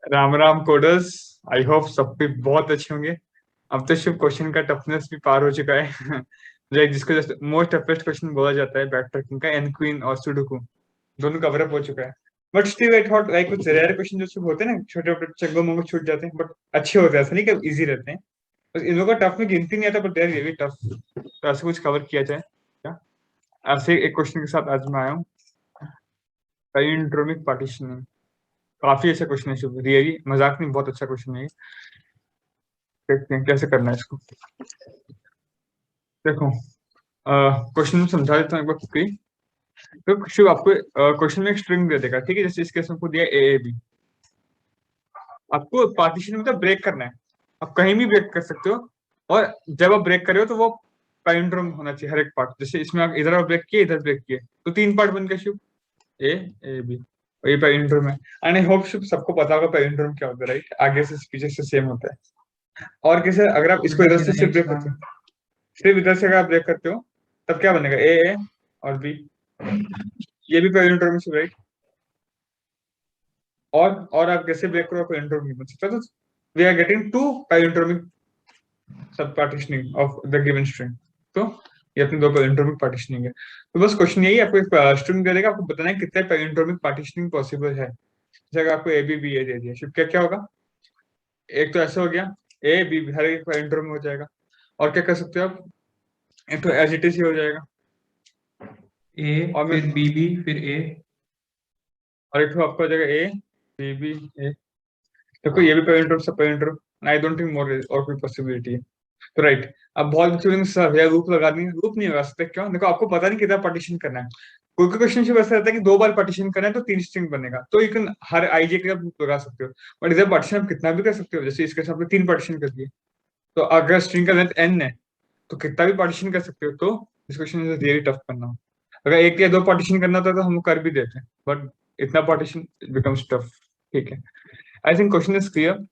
Ram Ram coders. I hope सब भी बहुत अच्छे होंगे। अब तो शिव क्वेश्चन का टफनेस भी पार हो चुका है। जिसको मोस्ट टफेस्ट क्वेश्चन बोला जाता है बैक ट्रैकिंग का, एन क्वीन और सुडोकू दोनों कवर अप हो चुका है। But still I thought like कुछ रेयर क्वेश्चन जो होते हैं ना, छोटे छोटे चंगो मंगो छूट जाते हैं, बट अच्छे होते हैं, ऐसा नहीं कि इजी रहते हैं। बस इन लोगों का टफ में गिनती नहीं आता, बट देयर ये भी टफ। तो ऐसे कुछ कवर किया जाए क्या? ऐसे एक क्वेश्चन के साथ आज मैं आया हूँ, पैलिंड्रोमिक पार्टीशनिंग। काफी अच्छा क्वेश्चन है शुभ, रियली मजाक नहीं, बहुत अच्छा क्वेश्चन है ये। देखते हैं कैसे करना है इसको। देखो, क्वेश्चन समझा देता हूँ एक बार क्विकली। तो शिव आपको क्वेश्चन में एक स्ट्रिंग दे देगा, ठीक है? जैसे इस केस में आपको दिया ए बी। आपको पार्टीशन मतलब ब्रेक करना है। आप कहीं भी ब्रेक कर सकते हो, और जब आप ब्रेक कर रहे हो तो वो पैलिंड्रोम होना चाहिए हर एक पार्ट। जैसे इसमें आप इधर ब्रेक किए, इधर ब्रेक किए, तो 3 पार्ट बन गए शिव, ए बी। और ये पैलिंड्रोम है। एंड आई होप शिव सबको पता होगा पैलिंड्रोम क्या होता है, राइट? आगे से पीछे से सेम होता है। और कैसे अगर आप इसको इधर से सिर्फ ब्रेक करते हो, सिर्फ इधर से अगर आप ब्रेक करते हो, तब क्या बनेगा? ए और बी। ये भी पैलिंड्रोम है, राइट? और आप कैसे ब्रेक करो, पैलिंड्रोम नहीं बन सकता। तो we are getting to palindromic sub partitioning of the given string. तो ये अपने दो पैलिंड्रोमिक पार्टीशनिंग है। तो बस क्वेश्चन यही है, आपको एक स्ट्रिंग दे देगा, आपको बताना है कितने पैलिंड्रोमिक पार्टीशनिंग पॉसिबल है। जैसे आपको ए बी बी ए दे दिया, शिव क्या क्या होगा? एक तो ऐसे हो गया, ए बी हर एक पैलिंड्रोम हो जाएगा। और क्या कर सकते हो आप? एक तो एज इट इज ही हो जाएगा, ए और मैं फिर बी बी फिर ए। और एक तो आपका हो जाएगा ए बी बी ए। देखो ये भी पैलिंड्रोम, सब palindrome. I don't think more और कोई पॉसिबिलिटी है। तो राइट, अब बहुत स्टूडेंट्स भैया लूप लगानी है, लूप नहीं लगा सकते। क्यों? देखो आपको पता नहीं कितना पार्टीशन करना है। कोई कोई क्वेश्चन ऐसा रहता है कि 2 बार पार्टीशन करना है तो 3 स्ट्रिंग बनेगा, तो यू कैन हर आईजे के लूप लगा सकते हो। बट इधर पार्टीशन आप कितना भी कर सकते हो, जैसे इसके साथ में 3 पार्टीशन कर दिए। तो अगर स्ट्रिंग का लेंथ n है, तो कितना भी पार्टीशन कर सकते हो। तो इस क्वेश्चन में रियली टफ करना हो, अगर 1 या 2 पार्टीशन करना होता तो हम कर भी देते, बट इतना पार्टीशन बिकम्स टफ। ठीक है, I think question is clear.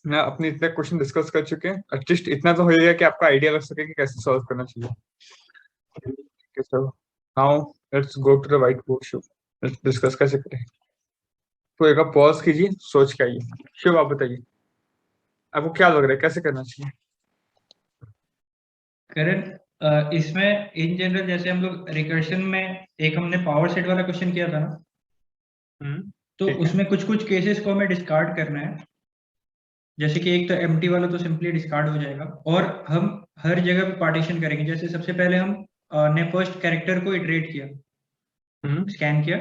मैं अपने इतने क्वेश्चन डिस्कस कर चुके हैं, एटलीस्ट इतना तो हो जाएगा कि आपका आइडिया लग सके कि कैसे सॉल्व करना चाहिए। Okay, so now let's go to the whiteboard, Shiv. let's discuss कैसे करें। तो एक पॉज कीजिए, सोच के आइए। शिव आप बताइए, आपको क्या लग रहा है कैसे करना चाहिए? करण, इसमें इन जनरल जैसे हम लोग रिकर्शन में एक हमने पावर सेट वाला क्वेश्चन किया था ना, तो ठीक है। उसमें कुछ कुछ केसेस को हमें डिस्कार्ड करना है। जैसे कि एक तो एम्प्टी वाला तो सिंपली डिस्कार्ड हो जाएगा, और हम हर जगह पे पार्टीशन करेंगे। जैसे सबसे पहले हम ने फर्स्ट कैरेक्टर को इटरेट किया, स्कैन किया,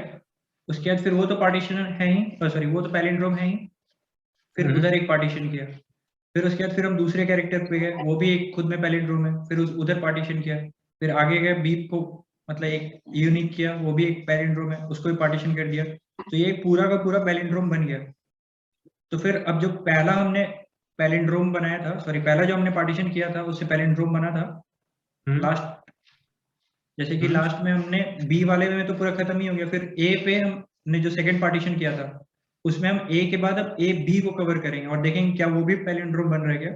उसके बाद फिर वो तो पार्टीशन है ही, सॉरी वो तो पैलिंड्रोम है ही, फिर उधर एक पार्टीशन किया। फिर उसके बाद फिर हम दूसरे कैरेक्टर पे गए, वो भी एक खुद में पैलिंड्रोम है, फिर उस उधर पार्टीशन किया। फिर आगे गए बीप को, मतलब एक यूनिक किया, वो भी एक पैलिंड्रोम है, उसको भी पार्टीशन कर दिया। तो ये पूरा का पूरा पैलिंड्रोम बन गया। तो फिर अब जो पहला हमने पैलिंड्रोम बनाया था, सॉरी पहला जो हमने पार्टीशन किया था उससे पैलिंड्रोम बना था लास्ट। जैसे कि लास्ट में हमने बी वाले में तो पूरा खत्म ही हो गया, फिर ए पे हमने जो सेकंड पार्टीशन किया था उसमें हम ए के बाद अब ए बी को कवर करेंगे और देखेंगे क्या वो भी पैलिंड्रोम बन रहा है क्या।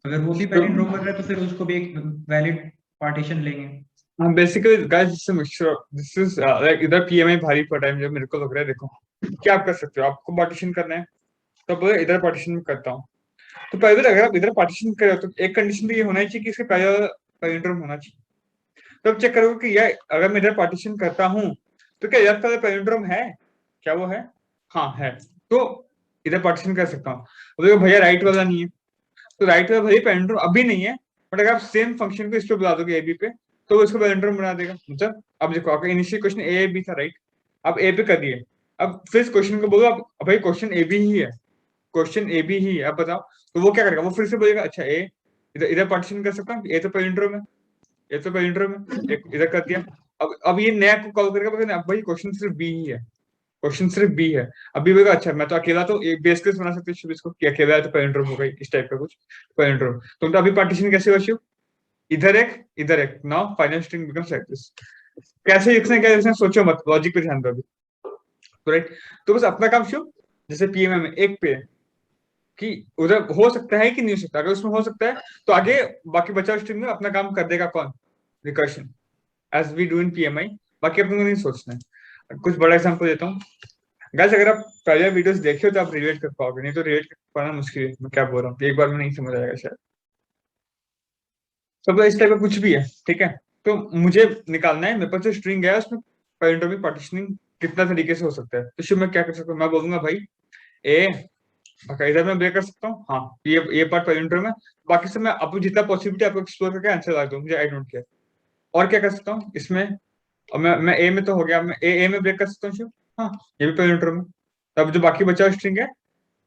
अगर वो भी पैलिंड्रोम बन रहा है तो फिर उसको भी एक वैलिड पार्टीशन लेंगे। Basically guys, this is like इधर पीएमआई भारी पड़ा है मुझे, मेरे को लग रहा है। देखो क्या आप कर सकते हो, आपको पार्टीशन करना है तो बोले इधर पार्टीशन में करता हूँ। तो पहले अगर आप इधर पार्टीशन कर रहे हो तो एक कंडीशन तो ये होना चाहिए कि इसके पहले पैलिंड्रोम होना चाहिए। तो अब चेक करोगे कि यार अगर मैं इधर पार्टीशन करता हूँ तो क्या इधर पहले पैलिंड्रोम है? क्या वो है? हाँ है। तो इधर पार्टीशन कर सकता हूँ। अब देखो भैया राइट वाला नहीं है, तो राइट वाला भैया पैलिंड्रोम अभी नहीं है, बट अगर आप सेम फंक्शन को इस पे बुला दोगे ए बी पे, तो वो इसको पैलिंड्रोम बना देगा। मतलब अब देखो आपका इनिशियल क्वेश्चन ए बी था, राइट? अब ए पे कर दिए, अब फिर इस क्वेश्चन को बोलो अब भाई क्वेश्चन ए बी ही है, क्वेश्चन ए बी ही है, अब बताओ। तो वो क्या करेगा? वो फिर से बोलेगा अच्छा ए इधर इधर पार्टीशन कर सकता हूँ, ए तो पैलिंड्रोम है, ये तो पैलिंड्रोम है, एक इधर कर दिया। अब ये नया को कॉल करेगा, अब भाई क्वेश्चन सिर्फ बी ही है, क्वेश्चन सिर्फ बी है। अभी बोलेगा अच्छा मैं तो अकेला तो एक बेस केस बना सकते हैं इसको कि अकेला है तो पैलिंड्रोम होगा, इस टाइप का कुछ पैलिंड्रोम। तो अभी पार्टीशन कैसे हुआ शिव? इधर एक now final string becomes like this. कैसे लिखना क्या लिखना सोचो मत, लॉजिक पे ध्यान दो अभी। तो राइट, तो बस अपना काम शिव, जैसे पीएमएम में एक पे कि उधर हो सकता है कि नहीं हो सकता, अगर उसमें हो सकता है तो आगे बाकी बचा स्ट्रिंग में अपना काम कर देगा कौन? Recursion, as we do in PMI. बाकी अपने को नहीं सोचना है। कुछ बड़ा एग्जांपल देता हूँ। गाइस अगर आप पहले वीडियोस देखे हो तो आप रिलेट कर पाओगे, नहीं तो रिलेट कर पाना मुश्किल है। मैं क्या बोल रहा हूँ एक बार में नहीं समझ आएगा शायद। सब इस टाइप का कुछ भी है, ठीक है। तो मुझे निकालना है, मेरे पास जो स्ट्रिंग है उसमें पैरेंटोमिक पार्टीशनिंग कितना तरीके से हो सकता है। तो शुभ मैं क्या कर सकता हूँ, मैं बोलूंगा भाई ए, इधर मैं ब्रेक कर सकता हूँ, हाँ ये पार्ट पैरेंटोम है, बाकी सब मैं आपको जितना पॉसिबिलिटी आपको एक्सप्लोर करके आंसर ला दूँ, मुझे आई डोंट केयर। और क्या कर सकता हूँ इसमें, और मैं ए में तो हो गया, मैं ए में ब्रेक कर सकता हूँ शुभ, हाँ ये भी पैरेंटोम है। तब जो बाकी बचा स्ट्रिंग है,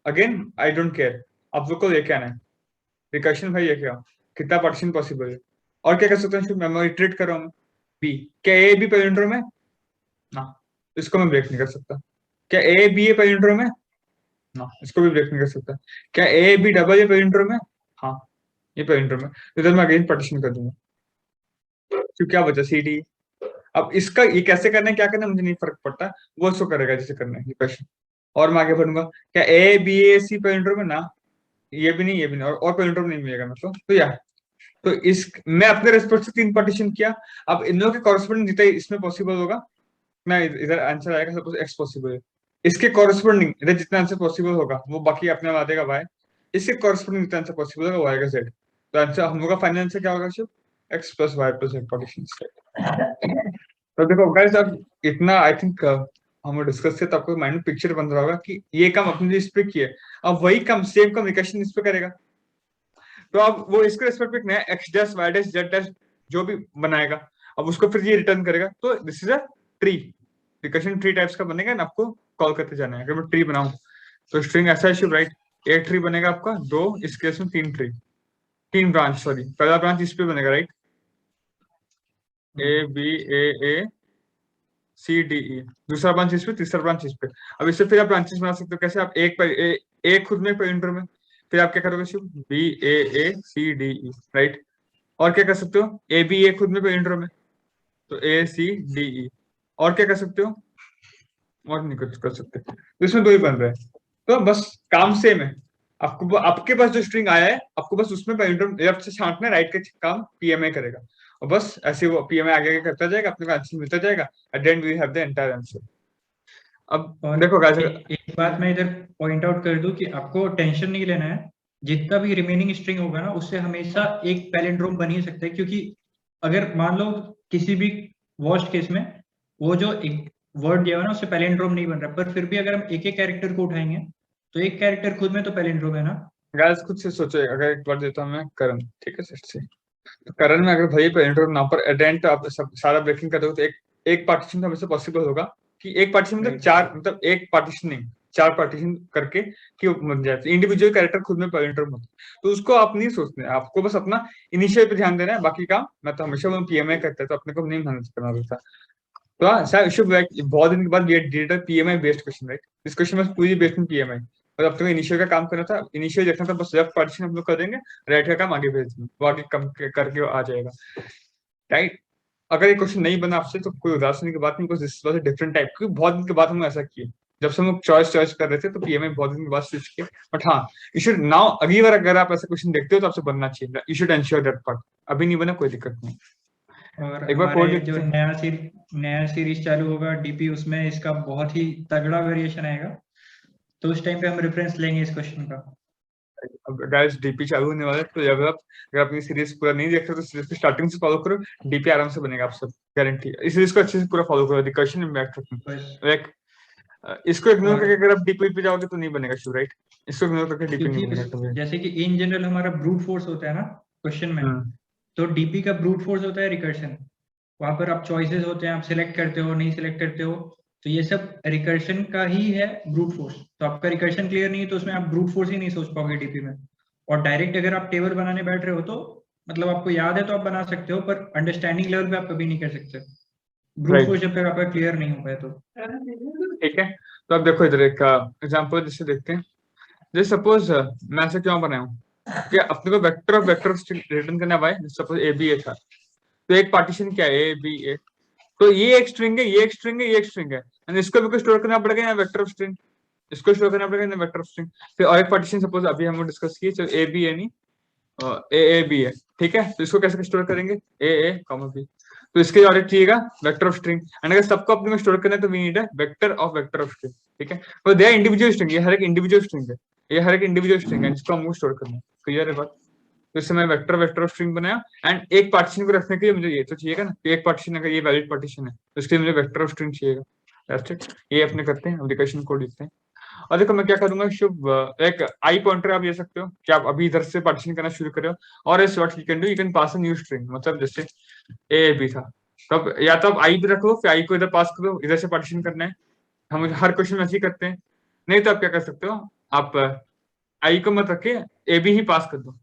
अगेन आई डोंट केयर, आप लोग को लेके आना है रिकर्शन भाई, ये क्या कितना पार्टीशन पॉसिबल है। और क्या कर सकता हूँ, मैं इटरेट कर रहा हूँ बी, क्या ए बी पैरेंटोम है ना, इसको मैं ब्रेक नहीं कर सकता। क्या ए बी ए पैरेंटोम है ना, इसको भी ब्रेक नहीं कर सकता। क्या ए बी डबल ए पैरेंटोम है, हाँ ये पैरेंटोम है, तो इधर मैं अगेन पार्टीशन कर दूंगा। तो क्या बचा सी डी। अब इसका ये कैसे करना है क्या करना है मुझे नहीं फर्क पड़ता, वो उसको करेगा जैसे करना है ये क्वेश्चन। और मैं आगे बढ़ूंगा, क्या ए बी ए सी पैरेंटोम है ना, ये भी नहीं ये भी नहीं, और पैरेंटोम नहीं मिलेगा मेरे को, तो या तो इस मैं अपने रेस्पेक्ट से 3 पार्टीशन किया। अब इन लोगों के कॉरेस्पॉन्डिंग जितना इसमें पॉसिबल होगा, मैं इधर आंसर आएगा, सपोज एक्स पॉसिबल है, इसके कॉरेस्पॉन्डिंग इधर जितना आंसर पॉसिबल होगा वो बाकी अपने आप आ देगा वाई, इसके कॉरेस्पॉन्डिंग जितना आंसर पॉसिबल होगा वाई का जेड। तो आंसर हम लोग का फाइनल आंसर क्या होगा Shiv, x plus y plus z partition. तो देखो गाइस अब इतना आई थिंक हम डिस्कस किया तो आपको माइंड में पिक्चर बन रहा होगा कि ये काम अपने इस पे किए, अब वही काम सेम काम रिकर्शन इस पे करेगा। तो अब वो इसके रेस्पेक्ट में नया x dash y dash z dash जो भी बनाएगा, अब उसको फिर ये रिटर्न करेगा। तो this is a tree, recursion tree types का बनेगा ना, आपको कॉल करते जाना है। अगर मैं ट्री बनाऊं तो स्ट्रिंग ऐसा है शिव राइट, एक ट्री बनेगा आपका, दो इस केस में 3 ट्री, 3 ब्रांच, सॉरी पहला ब्रांच इस पे बनेगा right, A B A C D E, दूसरा ब्रांच इस पे, तीसरा ब्रांच इस पे। अब इससे फिर आप ब्रांचेस बना सकते हो कैसे, आप एक खुद में पैरेंटर में, फिर आप क्या करोगे Shiv B A C D E right. और क्या कर सकते हो, ए बी ए खुद में पैरेंटर में, तो ए सी डी ई। और क्या कर सकते हो, और नहीं कुछ कर सकते, तो इसमें 2 ही बन रहे हैं। तो बस काम सेम है, आपको आपके पास जो स्ट्रिंग आया है आपको बस उसमें पैरेंटर लेफ्ट से छांटना है, राइट का काम पीएमए करेगा, और बस ऐसे वो पीएमए आगे आगे करता जाएगा, अपने को आंसर मिलता जाएगा, at the end we have the entire answer. अब और देखो गाइस, एक बात मैं इधर पॉइंट आउट कर दूं कि आपको टेंशन नहीं लेना है, जितना भी रिमेनिंग स्ट्रिंग होगा ना उससे हमेशा एक पैलिंड्रोम बन ही सकता है, क्योंकि अगर मान लो किसी भी वर्स्ट केस में वो जो एक वर्ड दिया हुआ ना उससे पैलिंड्रोम नहीं बन रहा, पर फिर भी अगर हम एक एक कैरेक्टर को उठाएंगे तो एक कैरेक्टर खुद में तो पैलिंड्रोम है ना। गाइस खुद से सोचो, अगर एक बार देता हूँ मैं करण, ठीक है सेट से, तो करण में अगर भाई पैरेंटर नाम पर एट द एंड आप सब सारा ब्रेकिंग कर दोगे तो एक पार्टीशन तो हमेशा पॉसिबल होगा कि एक पार्टीशन मतलब चार, मतलब एक पार्टीशन नहीं 4 पार्टीशन करके कि वो बन जाए, इंडिविजुअल कैरेक्टर खुद में पैरेंटर होता है। तो उसको आप नहीं सोचते, आपको बस अपना इनिशियल पे ध्यान देना है, बाकी काम मैं तो हमेशा वो पीएमआई करता है तो अपने को नहीं मेहनत करना रहता। तो हाँ सर शुभ, बहुत दिन के बाद ये digital PMI based question right, इस क्वेश्चन में पूरी बेस्ड इन पीएमआई, और अब तक इनिशियल का काम करना था, इनिशियल देखना था, बस लेफ्ट पार्टीशन हम लोग कर देंगे, राइट का काम आगे भेज देंगे, वो आगे कम करके आ जाएगा राइट। अगर ये क्वेश्चन नहीं बना आपसे तो कोई उदास होने की बात नहीं, कुछ इस वजह से डिफरेंट टाइप, क्योंकि बहुत दिन के बाद हम ऐसा किए, जब से हम लोग चॉइस कर रहे थे तो पीएमआई बहुत दिन के बाद स्विच किए। बट हाँ यू शुड नाउ, अगली बार अगर आप ऐसा क्वेश्चन देखते हो तो आपसे बनना चाहिए, you should ensure that part, अभी नहीं बना कोई दिक्कत नहीं। और एक बार कोड हमारे जो लिखते हैं, नया सीरीज चालू होगा डीपी, उसमें इसका बहुत ही तगड़ा वेरिएशन आएगा, तो उस टाइम पे हम रेफरेंस लेंगे इस क्वेश्चन का। अब गाइस डीपी चालू होने वाला है, तो जब आप अगर अपनी सीरीज पूरा नहीं देख रहे तो सीरीज को स्टार्टिंग से फॉलो करो, डीपी आराम से बनेगा, आप सब गारंटी। इस सीरीज को अच्छे से पूरा फॉलो करो, क्वेश्चन इम्पैक्ट बस। लाइक इसको इग्नोर और करके अगर आप डीपी पे जाओगे तो नहीं बनेगा शिव राइट, इसको इग्नोर करके डीपी क्योंकि नहीं बनेगा कभी। जैसे कि इन जनरल हमारा ब्रूट फोर्स होता है ना क्वेश्चन में, तो डीपी का ब्रूट फोर्स होता है रिकर्शन, वहां पर आप चॉइसेस होते हैं, आप सिलेक्ट करते हो नहीं सिलेक्ट करते हो, तो ये सब रिकर्शन का ही है ब्रूट फोर्स। तो आपका रिकर्शन क्लियर नहीं है तो उसमें आप ब्रूट फोर्स ही नहीं सोच पाओगे डीपी में। और डायरेक्ट अगर आप टेबल बनाने बैठ रहे हो तो मतलब आपको याद है तो आप बना सकते हो, पर अंडरस्टैंडिंग लेवल पे आप कभी नहीं कर सकते ब्रूट फोर्स जब तक आपका क्लियर नहीं हो पाए तो। ठीक है, तो अब देखो इधर एक एग्जांपल जैसे देखते हैं, जैसे सपोज मैं ऐसे क्यों बनाया हूँ कि अपने को वेक्टर ऑफ वेक्टर रिटर्न करना है, सपोज ए बी ए था, तो एक पार्टीशन क्या है ए बी ए, तो ये एक स्ट्रिंग है, ये एक स्ट्रिंग है, ये एक स्ट्रिंग है, एंड इसको भी स्टोर करना पड़ेगा या वेक्टर ऑफ स्ट्रिंग, इसको स्टोर करना पड़ेगा ना वेक्टर ऑफ स्ट्रिंग। फिर और एक पार्टीशन सपोज अभी हम डिस्कस किए, चलो ए बी ए नहीं ए बी है, ठीक है, तो इसको कैसे स्टोर करेंगे ए कॉमा बी, तो इसके और एक चाहिएगा वेक्टर ऑफ स्ट्रिंग, एंड अगर सबको अपने में स्टोर करना है तो we need a vector of string. ठीक है, तो दे आर इंडिविजुअल स्ट्रिंग, ये हर एक इंडिविजुअल स्ट्रिंग है, ये हर एक इंडिविजुअल स्ट्रिंग है जिसको हमको स्टोर करना है। क्लियर है बात? तो इससे मैं वेक्टर वेक्टर स्ट्रिंग बनाया, एंड एक पार्टीशन को रखने के लिए मुझे ये तो चाहिएगा ना, एक पार्टीशन अगर ये वैलिड पार्टीशन है तो इसके लिए मुझे वेक्टर स्ट्रिंग चाहिएगा। दैट्स इट, ये अपने करते हैं, एप्लीकेशन कोड लिखते हैं। और देखो मैं क्या करूंगा शुभ, एक आई पॉइंटर आप ले सकते हो कि आप अभी इधर से पार्टीशन करना शुरू करो, और इस what you can do, you can pass a new string, मतलब जैसे ए बी था, तब या तो आप आई भी रख लो, फिर आई को इधर पास करो, इधर से पार्टीशन करना है, हम हर क्वेश्चन में ऐसे ही करते हैं। नहीं तो आप क्या कर सकते हो, आप आई को मत रखे, ए बी ही पास कर दो,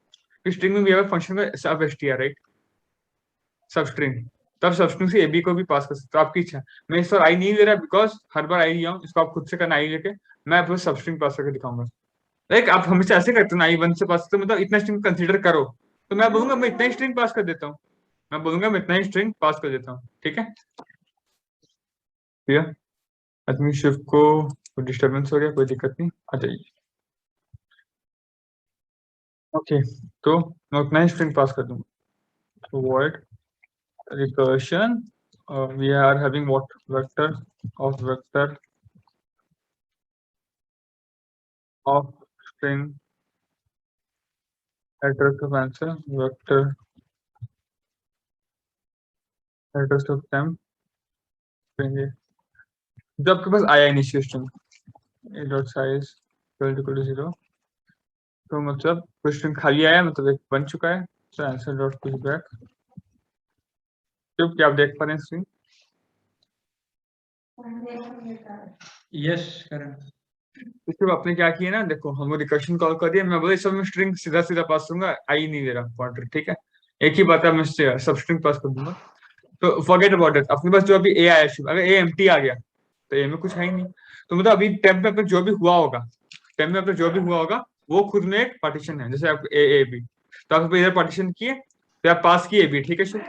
स्ट्रिंग में भी है फंक्शन का सब str, राइट, सब स्ट्रिंग, तब सब स्ट्रिंग से एबी को भी पास कर सकते हो, आपकी इच्छा। मैं इस बार आई नहीं ले रहा बिकॉज हर बार आई लिया हूँ, इसको आप खुद से करना आई लेके, मैं आपको सब स्ट्रिंग पास करके दिखाऊंगा। लाइक आप हमेशा ऐसे करते हो ना, आई वन से पास करते हो, मतलब इतना स्ट्रिंग कंसीडर करो, तो मैं बोलूंगा मैं इतना ही स्ट्रिंग पास कर देता हूँ, मैं बोलूंगा मैं इतना ही स्ट्रिंग पास कर देता हूँ, ठीक है। ठीक है, आदमी शिव को डिस्टर्बेंस हो गया, कोई दिक्कत नहीं, आ जाइए। ओके, तो मैं उतना ही स्ट्रिंग पास कर दूंगा। तो void recursion, we are having what vector of string address of answer, vector address of temp string है। जब आपके पास आया initial string a dot size equal to 0, तो मतलब कोई स्ट्रिंग खाली आया, मतलब एक बन चुका है, तो आंसर डॉट पुशबैक, तो क्या आप देख पा रहे हैं स्ट्रिंग? यस करण। तो आपने क्या किया ना, देखो हम रिकर्शन कॉल कर दिया, मैं बोला इस समय स्ट्रिंग सीधा सीधा पास करूंगा, आई नहीं दे रहा पॉइंटर, ठीक है, एक ही बात है, मैं सब स्ट्रिंग पास कर दूंगा। तो फॉरगेट अबाउट इट, अपने पास जो अभी ए आया, अगर ए एम्प्टी आ गया तो ए में कुछ है ही नहीं, तो मतलब अभी टेम्प में अपने जो भी हुआ होगा, टेम्प में अपने जो भी हुआ होगा वो खुद में एक पार्टीशन है, जैसे आपको ए ए बी, तो आप इधर पार्टीशन किए, तो आप पास किए बी, ठीक है शुभ,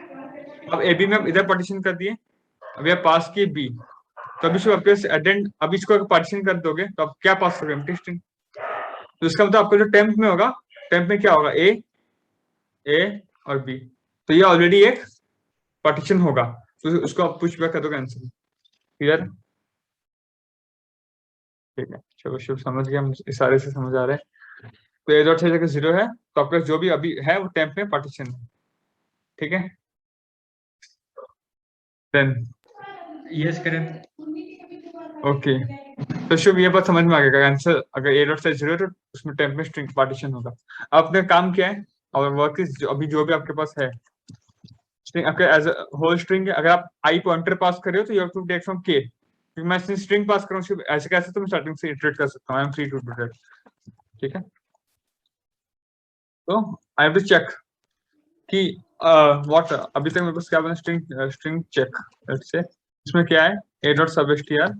अब ए बी में आप इधर पार्टीशन कर दिए, अभी आप पास किए बी, तो अभी शुभ आपके एडेंड, अब इसको अगर पार्टीशन कर दोगे तो आप क्या पास करोगे, एम्प्टी स्ट्रिंग, तो इसका मतलब आपका जो टेम्प में होगा, टेम्प में क्या होगा, ए और बी, तो ये ऑलरेडी एक पार्टीशन होगा, तो उसको आप पुशबैक कर दोगे आंसर। क्लियर? ठीक है, चलो शुभ समझ गया, हम इशारे से समझ आ रहे हैं। तो ए डॉट जगह 0 है, तो आपका जो भी अभी है वो टेम्प में पार्टीशन है, ठीक है। देन यस करण। ओके, तो शुभ ये बात समझ में आ गया, आंसर अगर ए डॉट 0 है तो उसमें टेम्प में स्ट्रिंग पार्टीशन होगा। आपने काम किया है और वर्क इज अभी जो भी आपके पास है स्ट्रिंग, आपके एज अ होल स्ट्रिंग है, अगर आप आई पॉइंटर पास कर रहे हो तो you have to take from K, क्योंकि मैं स्ट्रिंग पास कर रहा हूँ, ऐसे कैसे तो मैं स्टार्टिंग से इटरेट कर सकता हूँ, I am free to do that, ठीक है। तो आई हैव टू चेक कि व्हाट, अभी तक मेरे पास क्या बना, स्ट्रिंग चेक, लेट्स से इसमें क्या है, ए डॉट सब str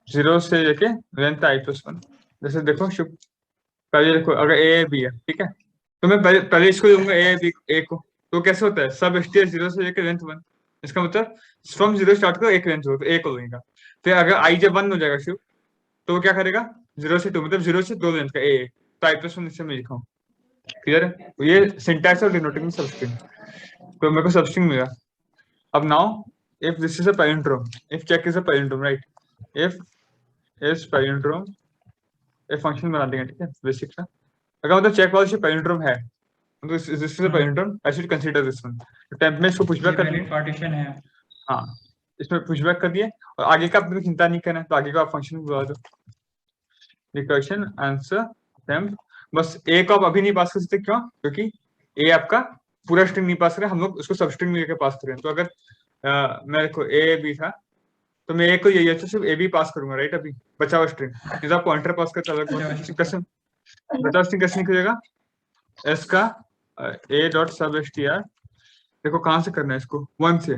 0 से लेके लेंथ i+1, जैसे देखो शुभ, पहले देखो अगर ए बी है, ठीक है, तो मैं पहले इसको दूंगा ए बी ए को, तो कैसे होता है, सब str 0 से लेके लेंथ 1, इसका मतलब फ्रॉम 0 स्टार्ट करो, एक लेंथ हो तो ए को लेगा, फिर अगर आई जब 1 हो जाएगा शुभ, तो वो क्या करेगा 0 से 2, मतलब 0 से 2 लेंथ का ए, तो i+1 इससे मैं लिखा हूँ। क्लियर है? तो ये सिंटैक्स और डिनोटिंग सबस्ट्रिंग, तो मेरे को सबस्ट्रिंग मिला। अब now if this is a palindrome, if check is a palindrome, right, if is palindrome, एक फंक्शन बना देंगे, ठीक है, बेसिक सा, अगर मतलब चेक वाला से पैलिंड्रोम है, तो this is a palindrome, I should consider this one, तो टेम्प में इसको पुशबैक कर दिए, पार्टीशन है। हाँ, इसमें पुशबैक कर दिए, और आगे का आपको चिंता नहीं करना है, तो आगे का फंक्शन बुला दो, रिकर्शन आंसर टेम्प, बस ए को आप अभी नहीं पास कर सकते, क्यों, क्योंकि ए आपका पूरा स्ट्रिंग नहीं पास करें, हम लोग उसको सब स्ट्रिंग में लेकर पास करें, तो अगर मैं देखो ए बी था, तो मैं ए को यही अच्छा सिर्फ ए बी पास करूंगा, राइट, अभी बचा हुआ स्ट्रिंग, जब आप पॉइंटर पास करते अलग कैसे बचा स्ट्रिंग कैसे निकलेगा, एस का ए डॉट सब str, देखो कहां से करना है इसको, 1 से,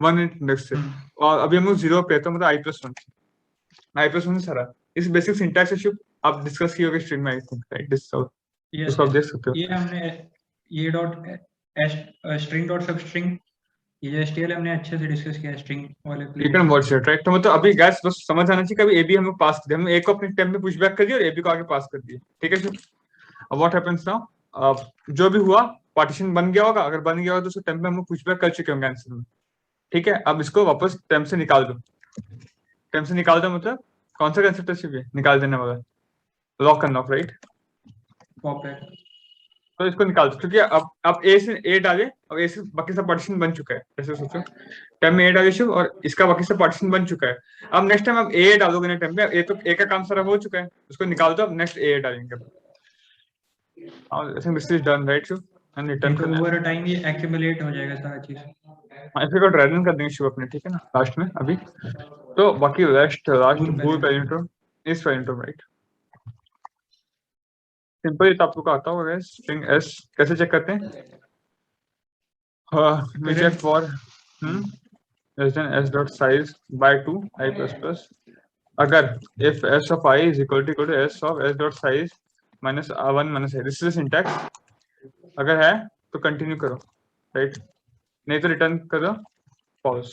1 इंडेक्स से, और अभी हम लोग 0 पे, तो मतलब i+1 से सारा इस बेसिक सिंटैक्स से शुभ आप डिस्कस किए होंगे स्ट्रिंग में, आई थिंक, राइट, दिस उसको आप देख सकते हो, ये हमने ये डॉट स्ट्रिंग डॉट सब स्ट्रिंग, ये एचटीएल हमने अच्छे से डिस्कस किया स्ट्रिंग वाले you can watch it, right. तो मतलब अभी गैस बस समझ आना चाहिए, कभी ए बी हम लोग पास कर दिए, हम ए को अपने टाइम में पुशबैक कर दिया और ए बी को आगे पास कर दिए, ठीक है शुभ। अब व्हाट हैपेंस नाउ, जो भी हुआ पार्टीशन बन गया होगा, अगर बन गया होगा तो उसको टाइम में हम लोग पुशबैक कर चुके होंगे आंसर में, ठीक है। अब इसको वापस टाइम से निकाल दो, टेम्प से निकाल दो, मतलब कौन सा कंसेप्ट है शिव, निकाल देने वाला, लॉक अनलॉक, राइट? पॉप है। तो इसको निकाल दो, क्योंकि अब ए से ए डाले, अब ए से बाकी सब पार्टीशन बन चुका है। ऐसे सोचो, टाइम में ए डाले शिव और इसका बाकी सब पार्टीशन बन चुका है। अब नेक्स्ट टाइम आप ए डालोगे ना टाइम में, ए तो ए का काम सारा हो चुका है, उसको निकाल दो, अब नेक्स्ट ए डालेंगे। I think this is done, right Shiv? And return करना है। ओवर टाइम ये एक्यूमुलेट हो जाएगा सारा चीज। ऐसे को ड्रैगन कर देंगे शिव अपने, ठीक है ना, लास्ट में अभी। तो बाकी लास्ट भूल पैरेंटो इस पैरेंटो, राइट? सिंपल तो आपको आता होगा स्ट्रिंग एस कैसे चेक करते हैं? we check for less than s dot size by 2 I plus plus अगर if s of I is equal to s of s dot size minus 1 minus I, this is syntax। अगर है तो continue करो, right? नहीं तो return करो false,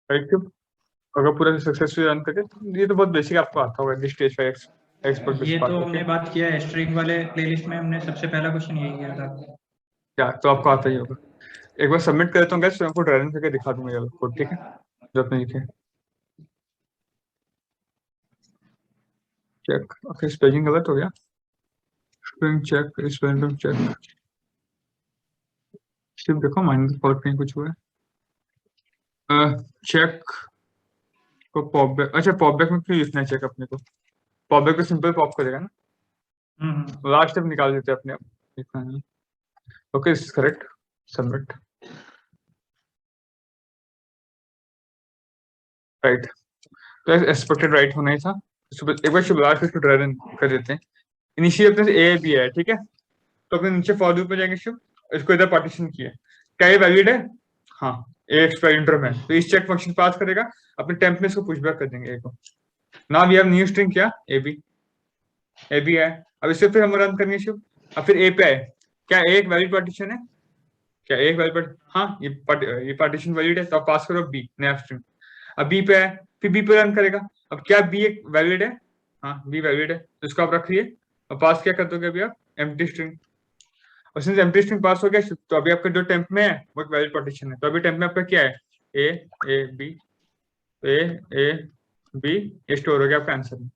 right? अगर पूरा सक्सेसफुली रन करके, तो ये तो बहुत बेसिक आपको आता होगा स्टेज का एक्सपर्ट। ये तो हमने बात किया है स्ट्रिंग वाले प्लेलिस्ट में, हमने सबसे पहला क्वेश्चन यही किया था। क्या तो आपको आता ही होगा। एक बार सबमिट कर देता हूँ गाइस, आपको ड्राइव करके दिखा दूंगा ये कोड, ठीक है, जो आपने लिखे। चेक, ओके, स्पेलिंग गलत हो गया, स्ट्रिंग चेक, स्पेलिंग चेक, सिर्फ देखो माइनस फॉल्ट कहीं कुछ हुआ है। चेक को पॉप बैक, अच्छा पॉप बैक में क्यों लिखना है चेक अपने को? पॉप बैक को सिंपल पॉप करेगा ना, लास्ट स्टेप निकाल देते हैं अपने आप, लिखना नहीं। Okay, this is correct, submit, right? तो एक्सपेक्टेड राइट होना ही था। एक बार शुभ लास्ट इसको ड्राई रन कर देते हैं। इनिशियल अपने से ए बी है, ठीक है, तो अपने नीचे फॉर लूप पे जाएंगे शुभ, इसको इधर पार्टीशन किया, क्या ये वैलिड है? हाँ, ए एक्सपेरिमेंटर में, तो इस चेक फंक्शन पास करेगा, अपने टेम्प में इसको पुशबैक कर देंगे ए को। Now we have new string क्या, ए बी है। अब इससे फिर हम रन करेंगे शुभ, अब फिर ए पे आए, क्या ए एक वैलिड पार्टीशन है? क्या एक वैलिड, हाँ ये पार्टीशन वैलिड है, तो आप पास करो बी नया स्ट्रिंग। अब बी पे है, फिर बी पे रन करेगा, अब क्या बी एक वैलिड है? हाँ बी वैलिड है, तो इसको आप रखिए और पास क्या कर दोगे अभी आप, एम्प्टी स्ट्रिंग। और सिंस एम्प्टी स्ट्रिंग पास हो गया तो अभी आपका जो टेम्प में है वो एक वैलिड पार्टीशन है, तो अभी टेम्प में आपका क्या है, ए बी, ये स्टोर हो गया आपका आंसर में।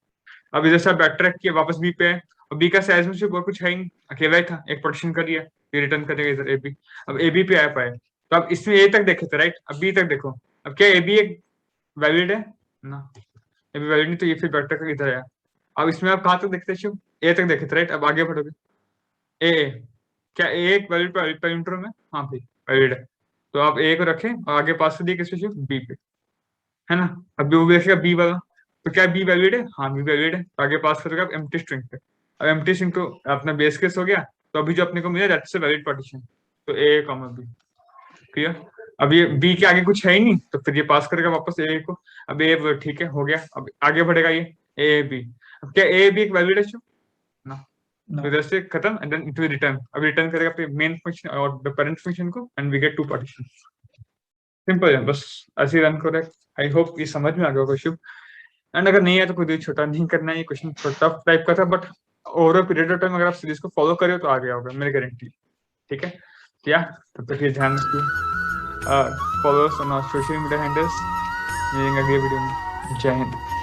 अब इधर से बैक ट्रैक किया, वापस बी पे है, और बी का साइज में से और कुछ है ही, अकेला ही था, एक पार्टीशन कर दिया, ये रिटर्न करेगा इधर ए बी। अब ए बी पे आ पाए, तो अब इसमें ए तक देखे थे, राइट? अब बी तक देखो, अब क्या ए बी एक वैलिड है ना? ए बी वैलिड नहीं, तो ये फिर बैक ट्रैक इधर आया। अब इसमें आप कहाँ तक देखते हैं, ए तक देखे थे, राइट? अब आगे बढ़ोगे, ए क्या ए एक वैलिड पैरामीटर में? हाँ भाई वैलिड है, तो आप ए को रखें और आगे पास कर दिए किससे, बी पे, है ना? अब वो देखेगा बी वाला, तो क्या बी वैलिड है? हाँ बी वैलिड है, तो आगे पास करोगे आप एम्प्टी स्ट्रिंग पे। अब एम्प्टी स्ट्रिंग तो अपना बेस केस हो गया, तो अभी जो अपने को मिला दैट्स अ वैलिड पार्टीशन, तो ए कॉमा बी, क्लियर? अब ये बी के आगे कुछ है ही नहीं, तो फिर ये पास करेगा वापस ए को। अब ए ठीक है, हो गया, अब आगे बढ़ेगा ये ए बी। अब क्या ए बी एक वैलिड है ना? तो इधर से खत्म, and then it will return, अब रिटर्न करेगा अपने मेन फंक्शन और द पेरेंट फंक्शन को, and we get to partition. Simple है, बस ऐसे ही रन करो। आई होप ये समझ में आ गया होगा शुभ, एंड अगर नहीं है तो कोई छोटा नहीं करना है, ये क्वेश्चन टफ टाइप का था, but over period of time अगर आप सीरीज को फॉलो करें तो आ गया होगा, मेरी गारंटी, ठीक है? क्या तब तक ये ध्यान रखिए, follow us on our social media handles, मिलेंगे अगले वीडियो में। जय हिंद।